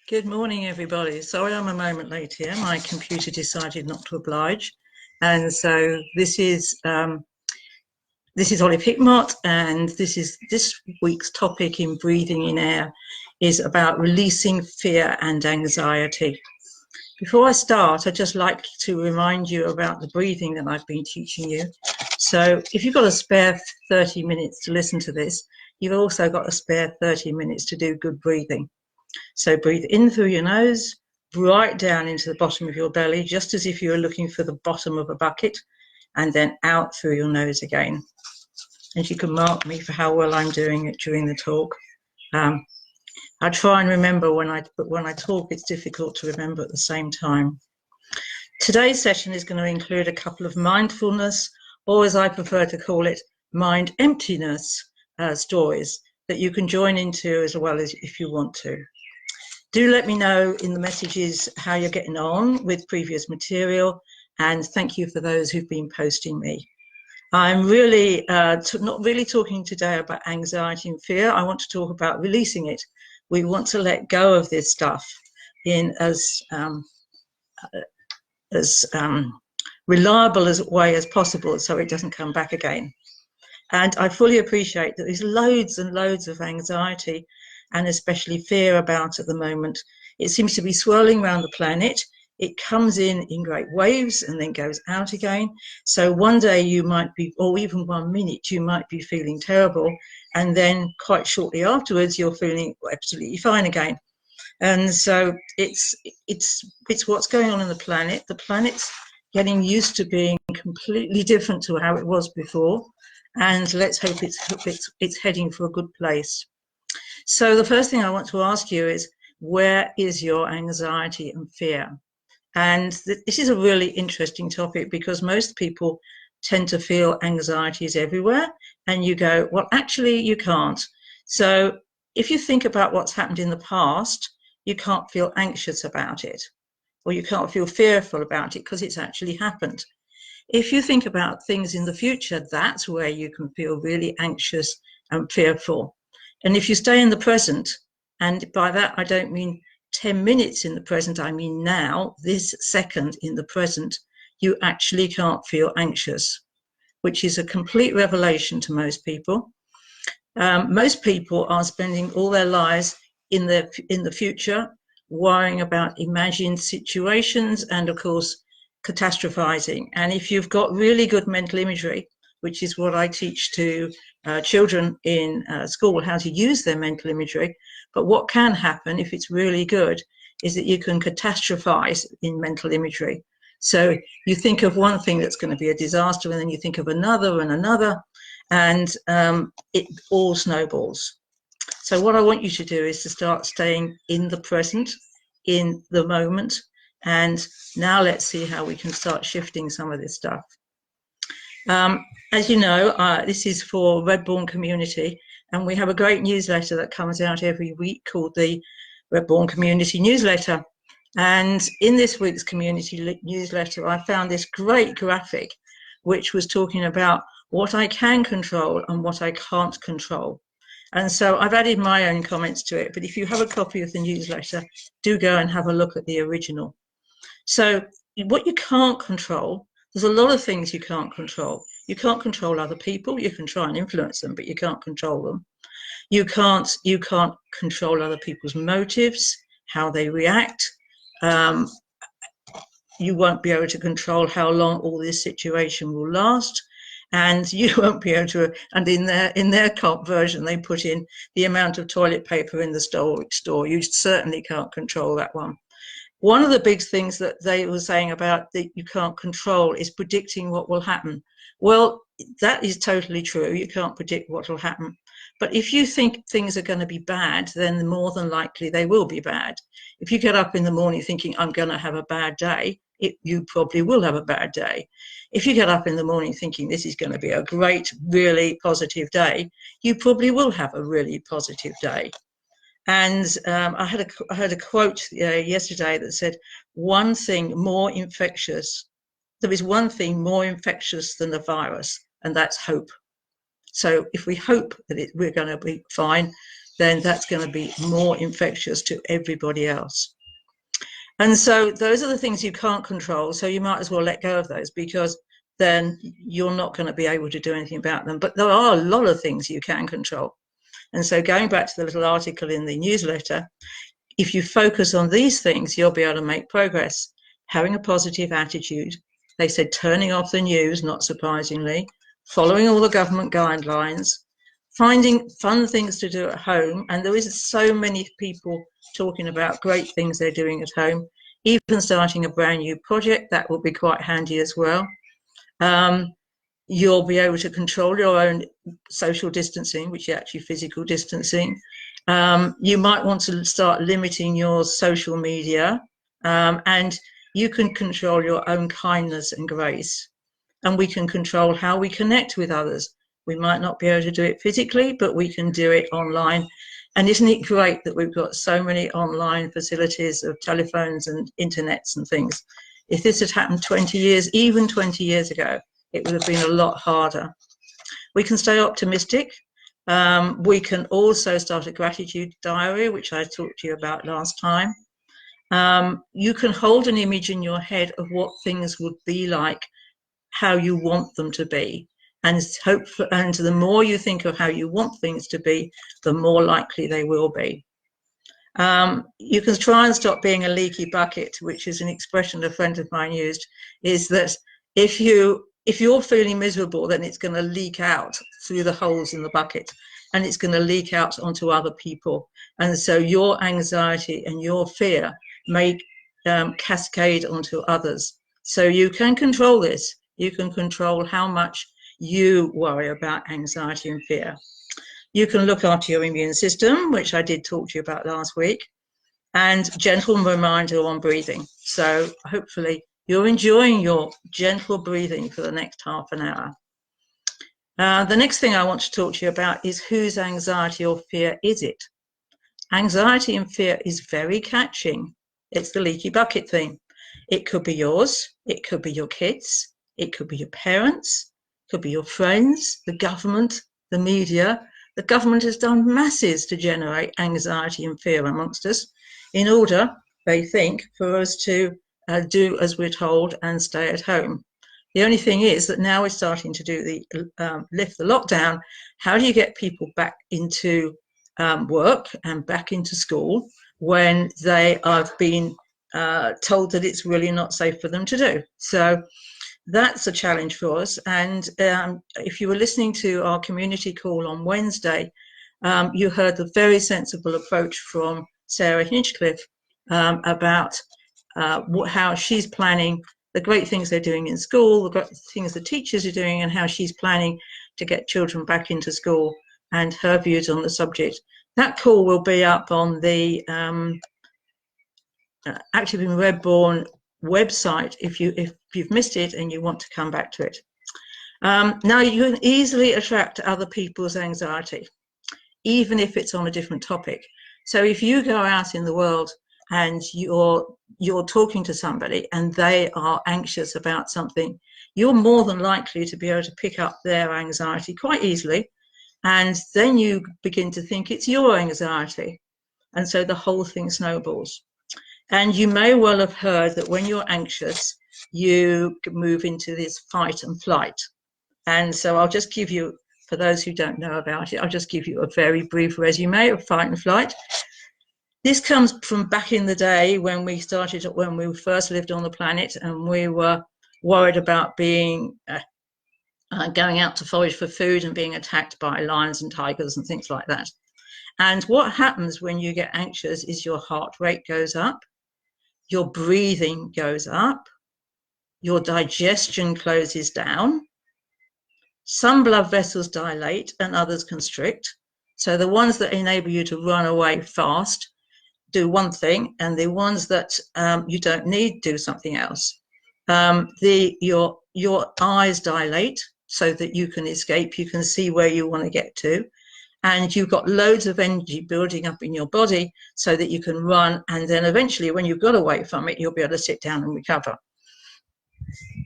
Good morning, everybody. Sorry I'm a moment late here. My computer decided not to oblige. And so this is Ollie Pickmott, and this week's topic in Breathing in Air is about releasing fear and anxiety. Before I start, I'd just like to remind you about the breathing that I've been teaching you. So if you've got a spare 30 minutes to listen to this, you've also got a spare 30 minutes to do good breathing. So breathe in through your nose, right down into the bottom of your belly, just as if you were looking for the bottom of a bucket, and then out through your nose again. And you can mark me for how well I'm doing it during the talk. I try and remember but when I talk, it's difficult to remember at the same time. Today's session is going to include a couple of mindfulness, or as I prefer to call it, mind emptiness stories that you can join into as well as if you want to. Do let me know in the messages how you're getting on with previous material, and thank you for those who've been posting me. I'm really not really talking today about anxiety and fear. I want to talk about releasing it. We want to let go of this stuff in as reliable a way as possible so it doesn't come back again. And I fully appreciate that there's loads and loads of anxiety and especially fear about at the moment. It seems to be swirling around the planet. It comes in great waves and then goes out again. So one day you might be, or even 1 minute, you might be feeling terrible. And then quite shortly afterwards, you're feeling absolutely fine again. And so it's what's going on in the planet. The planet's getting used to being completely different to how it was before. And let's hope it's heading for a good place. So the first thing I want to ask you is, where is your anxiety and fear? And this is a really interesting topic because most people tend to feel anxieties everywhere. And you go, well, actually, you can't. So if you think about what's happened in the past, you can't feel anxious about it, or you can't feel fearful about it because it's actually happened. If you think about things in the future, that's where you can feel really anxious and fearful. And if you stay in the present, and by that I don't mean 10 minutes in the present, I mean now, this second in the present, you actually can't feel anxious, which is a complete revelation to most people. Most people are spending all their lives in the future, worrying about imagined situations and, of course, catastrophizing. And if you've got really good mental imagery, which is what I teach to children in school, how to use their mental imagery. But what can happen if it's really good is that you can catastrophize in mental imagery. So you think of one thing that's going to be a disaster, and then you think of another and another, and it all snowballs. So what I want you to do is to start staying in the present, in the moment. And now let's see how we can start shifting some of this stuff. As you know, this is for Redbourn Community, and we have a great newsletter that comes out every week called the Redbourn Community Newsletter. And in this week's community newsletter, I found this great graphic, which was talking about what I can control and what I can't control. And so I've added my own comments to it, but if you have a copy of the newsletter, do go and have a look at the original. So what you can't control, there's a lot of things you can't control. You can't control other people. You can try and influence them, but you can't control them. You can't control other people's motives, how they react. You won't be able to control how long all this situation will last. And you won't be able to, and in their cop version, they put in the amount of toilet paper in the store. You certainly can't control that one. One of the big things that they were saying about that you can't control is predicting what will happen. Well, that is totally true. You can't predict what will happen. But if you think things are going to be bad, then more than likely they will be bad. If you get up in the morning thinking, I'm going to have a bad day, you probably will have a bad day. If you get up in the morning thinking this is going to be a great, really positive day, you probably will have a really positive day. And I heard a quote yesterday that said, one thing more infectious, there is one thing more infectious than the virus, and that's hope. So if we hope that we're going to be fine, then that's going to be more infectious to everybody else. And so those are the things you can't control. So you might as well let go of those, because then you're not going to be able to do anything about them. But there are a lot of things you can control. And so going back to the little article in the newsletter, if you focus on these things, you'll be able to make progress. Having a positive attitude. They said turning off the news, not surprisingly, following all the government guidelines, finding fun things to do at home. And there is so many people talking about great things they're doing at home, even starting a brand new project. That will be quite handy as well. You'll be able to control your own social distancing, which is actually physical distancing. You might want to start limiting your social media, and you can control your own kindness and grace. And we can control how we connect with others. We might not be able to do it physically, but we can do it online. And isn't it great that we've got so many online facilities of telephones and internets and things? If this had happened 20 years, even 20 years ago, it would have been a lot harder. We can stay optimistic. We can also start a gratitude diary, which I talked to you about last time. You can hold an image in your head of what things would be like, how you want them to be. And the more you think of how you want things to be, the more likely they will be. You can try and stop being a leaky bucket, which is an expression a friend of mine used, is that if you're feeling miserable, then it's going to leak out through the holes in the bucket, and it's going to leak out onto other people. And so your anxiety and your fear may cascade onto others. So you can control this. You can control how much you worry about anxiety and fear. You can look after your immune system, which I did talk to you about last week, and gentle reminder on breathing. So hopefully you're enjoying your gentle breathing for the next half an hour. The next thing I want to talk to you about is whose anxiety or fear is it? Anxiety and fear is very catching. It's the leaky bucket thing. It could be yours. It could be your kids. It could be your parents. It could be your friends, the government, the media. The government has done masses to generate anxiety and fear amongst us in order, they think, for us to do as we're told and stay at home. The only thing is that now we're starting to do lift the lockdown. How do you get people back into work and back into school when they have been told that it's really not safe for them to do? So that's a challenge for us. And if you were listening to our community call on Wednesday, you heard the very sensible approach from Sarah Hinchcliffe about how she's planning the great things they're doing in school, the great things the teachers are doing, and how she's planning to get children back into school, and her views on the subject. That call will be up on the Active in Redbourne website if you've missed it and you want to come back to it. Now, you can easily attract other people's anxiety, even if it's on a different topic. So if you go out in the world and you're talking to somebody and they are anxious about something, you're more than likely to be able to pick up their anxiety quite easily, and then you begin to think it's your anxiety, and so the whole thing snowballs. And you may well have heard that when you're anxious, you move into this fight and flight. And so I'll just give you, for those who don't know about it, I'll just give you a very brief resume of fight and flight. This comes from back in the day when we first lived on the planet, and we were worried about being going out to forage for food and being attacked by lions and tigers and things like that. And what happens when you get anxious is your heart rate goes up, your breathing goes up, your digestion closes down, some blood vessels dilate and others constrict. So the ones that enable you to run away fast do one thing, and the ones that you don't need do something else. Your eyes dilate so that you can escape, you can see where you want to get to, and you've got loads of energy building up in your body so that you can run, and then eventually when you've got away from it, you'll be able to sit down and recover.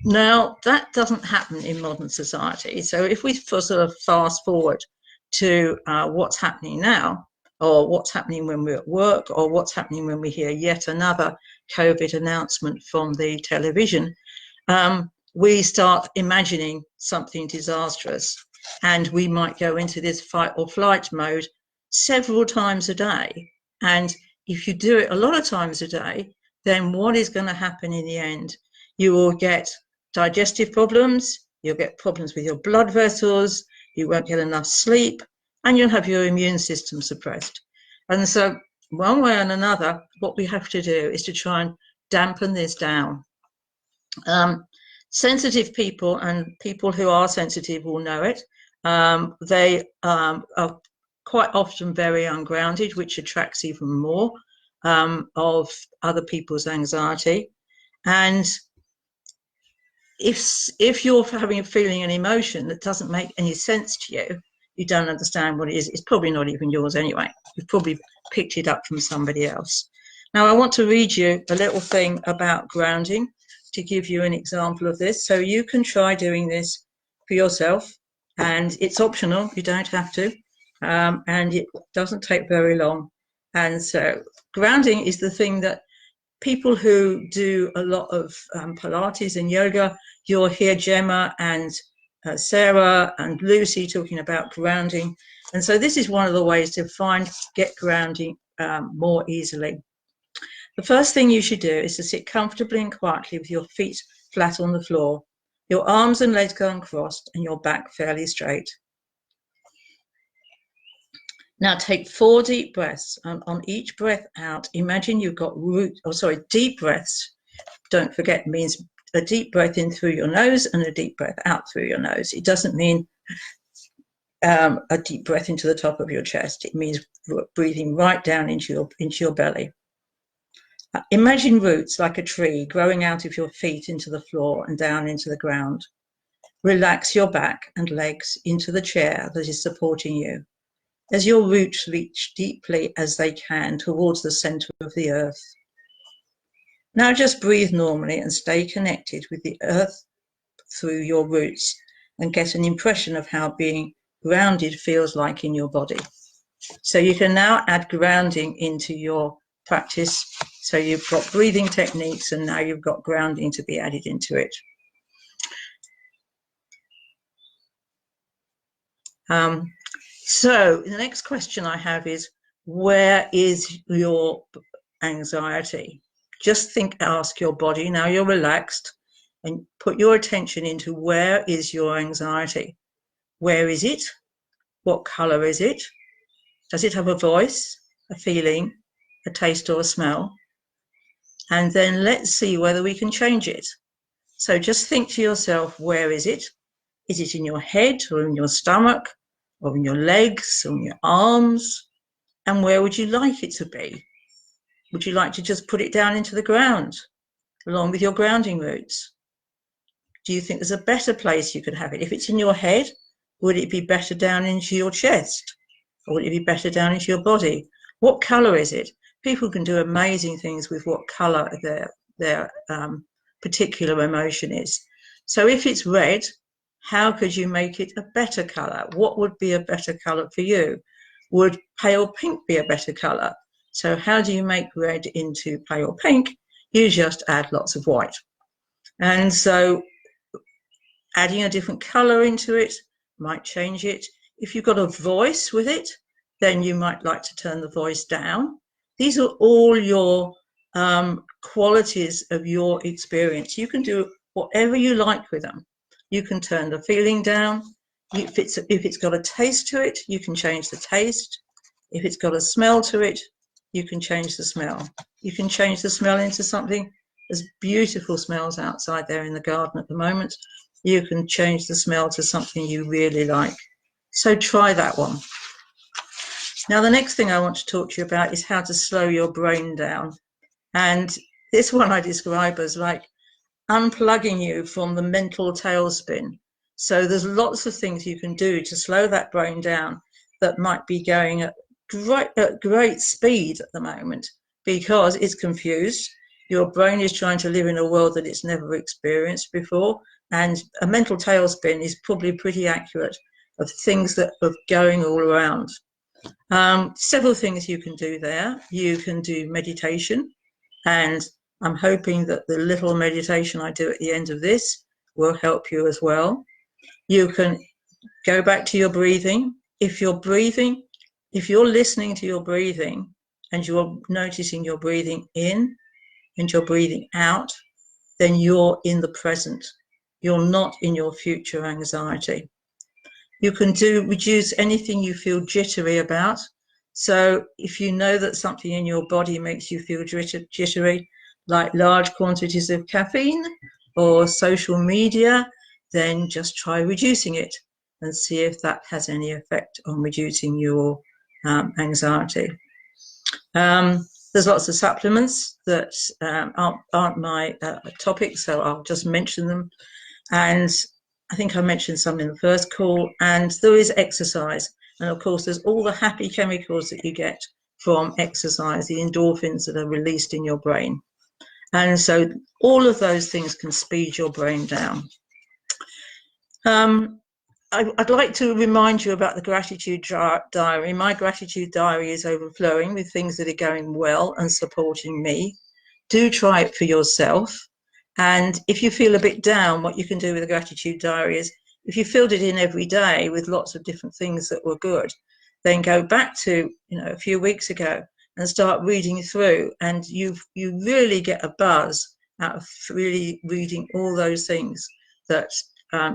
Now, that doesn't happen in modern society. So if we sort of fast forward to what's happening now, or what's happening when we're at work, or what's happening when we hear yet another COVID announcement from the television, we start imagining something disastrous, and we might go into this fight or flight mode several times a day. And if you do it a lot of times a day, then what is going to happen in the end? You will get digestive problems, you'll get problems with your blood vessels, you won't get enough sleep, and you'll have your immune system suppressed. And so one way and another, what we have to do is to try and dampen this down. Sensitive people and people who are sensitive will know it. They are quite often very ungrounded, which attracts even more of other people's anxiety. And if you're feeling an emotion that doesn't make any sense to you, you don't understand what it is, it's probably not even yours anyway. You've probably picked it up from somebody else. Now, I want to read you a little thing about grounding to give you an example of this. So you can try doing this for yourself, and it's optional, you don't have to, and it doesn't take very long. And so grounding is the thing that people who do a lot of Pilates and yoga, you'll hear Gemma and Sarah and Lucy talking about grounding. And so this is one of the ways to get grounding more easily. The first thing you should do is to sit comfortably and quietly with your feet flat on the floor, your arms and legs uncrossed, and your back fairly straight. Now take 4 deep breaths. On each breath out, imagine you've got deep breaths. Don't forget, it means a deep breath in through your nose and a deep breath out through your nose. It doesn't mean a deep breath into the top of your chest. It means breathing right down into your belly. Imagine roots like a tree growing out of your feet into the floor and down into the ground. Relax your back and legs into the chair that is supporting you, as your roots reach deeply as they can towards the center of the earth. Now just breathe normally and stay connected with the earth through your roots and get an impression of how being grounded feels like in your body. So you can now add grounding into your practice. So you've got breathing techniques, and now you've got grounding to be added into it. So the next question I have is, where is your anxiety? Just ask your body, now you're relaxed, and put your attention into where is your anxiety? Where is it? What color is it? Does it have a voice, a feeling, a taste, or a smell? And then let's see whether we can change it. So just think to yourself, where is it? Is it in your head, or in your stomach, or in your legs, or in your arms? And where would you like it to be? Would you like to just put it down into the ground, along with your grounding roots? Do you think there's a better place you could have it? If it's in your head, would it be better down into your chest? Or would it be better down into your body? What color is it? People can do amazing things with what color their particular emotion is. So if it's red, how could you make it a better color? What would be a better color for you? Would pale pink be a better color? So how do you make red into pale pink? You just add lots of white. And so adding a different color into it might change it. If you've got a voice with it, then you might like to turn the voice down. These are all your qualities of your experience. You can do whatever you like with them. You can turn the feeling down. If it's got a taste to it, you can change the taste. If it's got a smell to it, you can change the smell. You can change the smell into something. There's beautiful smells outside there in the garden at the moment. You can change the smell to something you really like. So try that one. Now, the next thing I want to talk to you about is how to slow your brain down. And this one I describe as like unplugging you from the mental tailspin. So there's lots of things you can do to slow that brain down that might be going at great speed at the moment because it's confused. Your brain is trying to live in a world that it's never experienced before, and a mental tailspin is probably pretty accurate of things that are going all around. Several things you can do there. You can do meditation, and I'm hoping that the little meditation I do at the end of this will help you as well. You can go back to your breathing. If you're listening to your breathing and you're noticing you're breathing in and you're breathing out, then you're in the present. You're not in your future anxiety. You can reduce anything you feel jittery about. So if you know that something in your body makes you feel jittery, like large quantities of caffeine or social media, then just try reducing it and see if that has any effect on reducing your anxiety. There's lots of supplements that aren't my topic, so I'll just mention them. And I think I mentioned some in the first call, and there is exercise. And of course, there's all the happy chemicals that you get from exercise, the endorphins that are released in your brain. And so all of those things can speed your brain down. I'd like to remind you about the gratitude diary. My gratitude diary is overflowing with things that are going well and supporting me. Do try it for yourself. And if you feel a bit down, what you can do with a gratitude diary is, if you filled it in every day with lots of different things that were good, then go back to, a few weeks ago and start reading through, and you really get a buzz out of really reading all those things that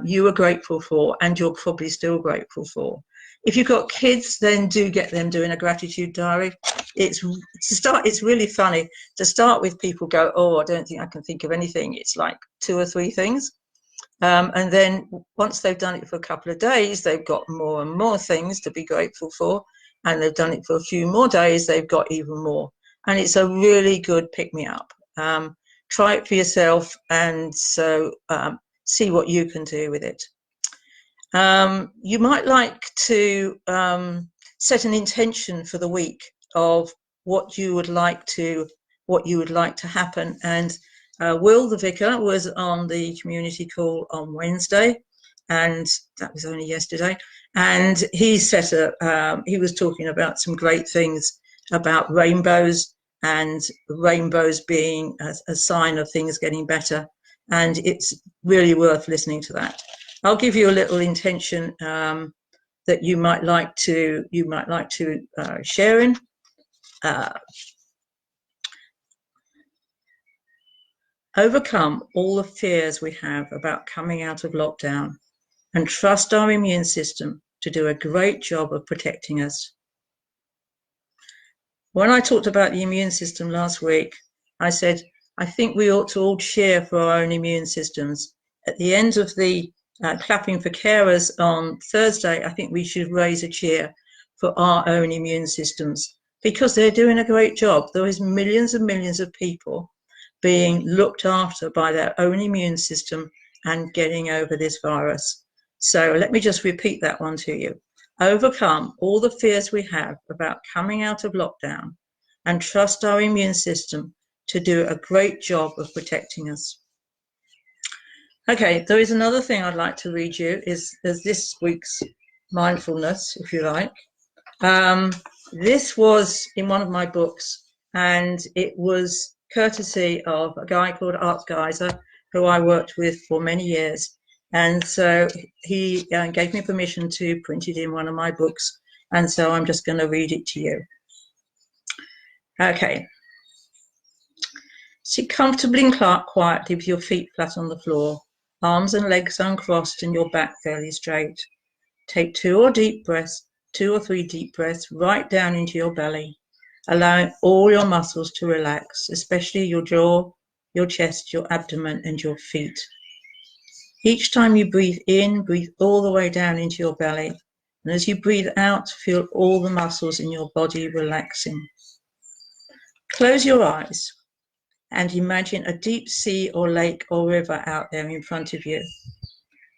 you were grateful for and you're probably still grateful for. If you've got kids, then do get them doing a gratitude diary. It's really funny to start with. People go, oh, I don't think I can think of anything. It's like 2 or 3 things. And then once they've done it for a couple of days, they've got more and more things to be grateful for. And they've done it for a few more days, they've got even more. And it's a really good pick-me-up. Try it for yourself, and so see what you can do with it. You might like to set an intention for the week of what you would like to happen. And Will, the vicar, was on the community call on Wednesday, and that was only yesterday. And he he was talking about some great things about rainbows, and rainbows being a sign of things getting better. And it's really worth listening to that. I'll give you a little intention that you might like to share in. Overcome all the fears we have about coming out of lockdown, and trust our immune system to do a great job of protecting us. When I talked about the immune system last week, I said, I think we ought to all cheer for our own immune systems. At the end of the clapping for carers on Thursday, I think we should raise a cheer for our own immune systems, because they're doing a great job. There is millions and millions of people being looked after by their own immune system and getting over this virus. So let me just repeat that one to you. Overcome all the fears we have about coming out of lockdown, and trust our immune system to do a great job of protecting us. Okay, there is another thing I'd like to read you, is this week's mindfulness, if you like. This was in one of my books, and it was courtesy of a guy called Art Geiser, who I worked with for many years. And so he gave me permission to print it in one of my books. And so I'm just going to read it to you. Okay. Sit comfortably and quietly with your feet flat on the floor, arms and legs uncrossed and your back fairly straight. Take 2 or 3 deep breaths right down into your belly, allowing all your muscles to relax, especially your jaw, your chest, your abdomen, and your feet. Each time you breathe in, breathe all the way down into your belly. And as you breathe out, feel all the muscles in your body relaxing. Close your eyes and imagine a deep sea or lake or river out there in front of you.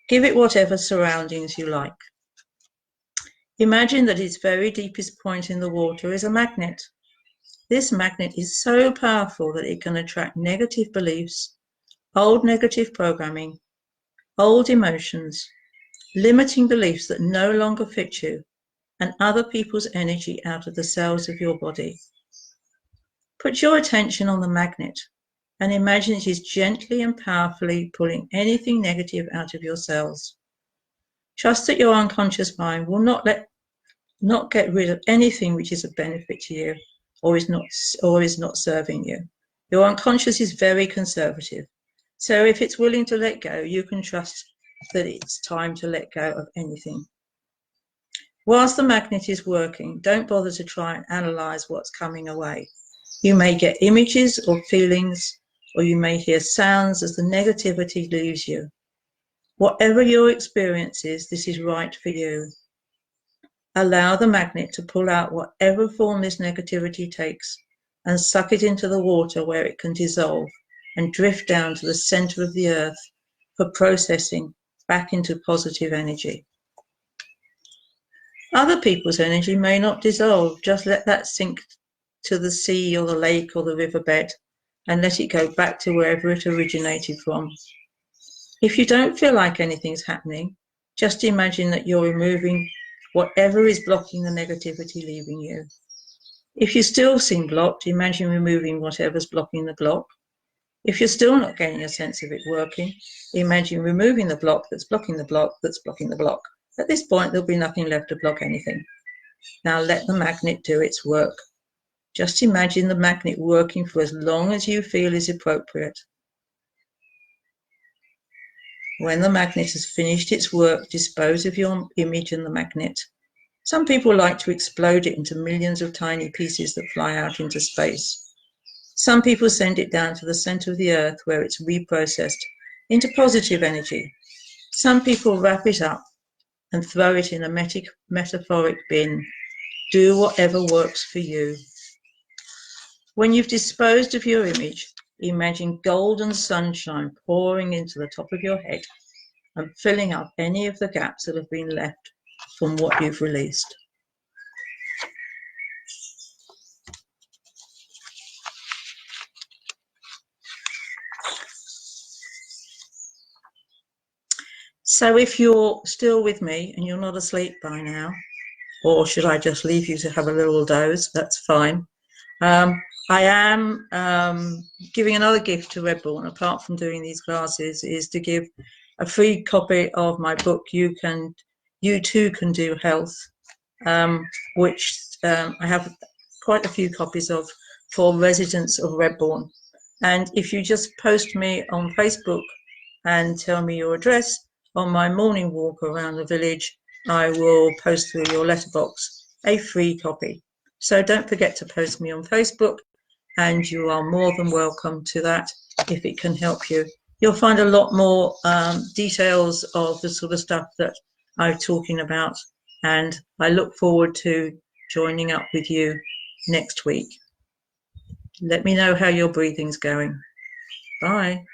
Give it whatever surroundings you like. Imagine that its very deepest point in the water is a magnet. This magnet is so powerful that it can attract negative beliefs, old negative programming, old emotions, limiting beliefs that no longer fit you, and other people's energy out of the cells of your body. Put your attention on the magnet and imagine it is gently and powerfully pulling anything negative out of your cells. Trust that your unconscious mind will not get rid of anything which is of benefit to you or is not serving you. Your unconscious is very conservative. So if it's willing to let go, you can trust that it's time to let go of anything. Whilst the magnet is working, don't bother to try and analyze what's coming away. You may get images or feelings, or you may hear sounds as the negativity leaves you. Whatever your experience is, this is right for you. Allow the magnet to pull out whatever form this negativity takes and suck it into the water where it can dissolve and drift down to the center of the earth for processing back into positive energy. Other people's energy may not dissolve. Just let that sink to the sea or the lake or the riverbed and let it go back to wherever it originated from. If you don't feel like anything's happening, just imagine that you're removing whatever is blocking the negativity leaving you. If you still seem blocked, imagine removing whatever's blocking the block. If you're still not getting a sense of it working, imagine removing the block that's blocking the block that's blocking the block. At this point, there'll be nothing left to block anything. Now let the magnet do its work. Just imagine the magnet working for as long as you feel is appropriate. When the magnet has finished its work, dispose of your image and the magnet. Some people like to explode it into millions of tiny pieces that fly out into space. Some people send it down to the center of the earth where it's reprocessed into positive energy. Some people wrap it up and throw it in a metaphoric bin. Do whatever works for you. When you've disposed of your image, imagine golden sunshine pouring into the top of your head and filling up any of the gaps that have been left from what you've released. So if you're still with me and you're not asleep by now, or should I just leave you to have a little doze? That's fine. I am giving another gift to Redborn, apart from doing these classes, is to give a free copy of my book, You Too Can Do Health, which I have quite a few copies of for residents of Redborn. And if you just post me on Facebook and tell me your address, on my morning walk around the village, I will post through your letterbox a free copy. So don't forget to post me on Facebook, and you are more than welcome to that if it can help you. You'll find a lot more details of the sort of stuff that I'm talking about, and I look forward to joining up with you next week. Let me know how your breathing's going. Bye.